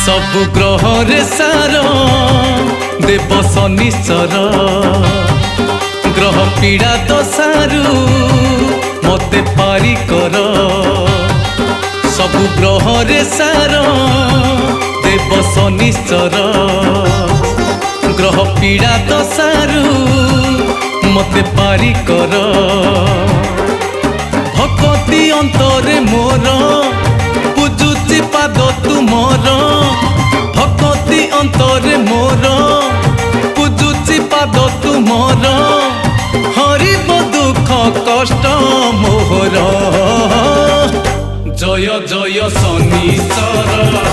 सबु ग्रह रे सार देव शनिश्चर ग्रह पीड़ा दशारू मते पारी कर सबु ग्रह रे सार देव शनिश्चर ग्रह पीड़ा दशारू मते पारी कर भक्ति अंतरे मोर पूजुची पाद तुमर भक्ति अंतरे मोर पूजुची पाद तुमर हरिब दुख कष्ट मोहर जय जय शनिश्चर।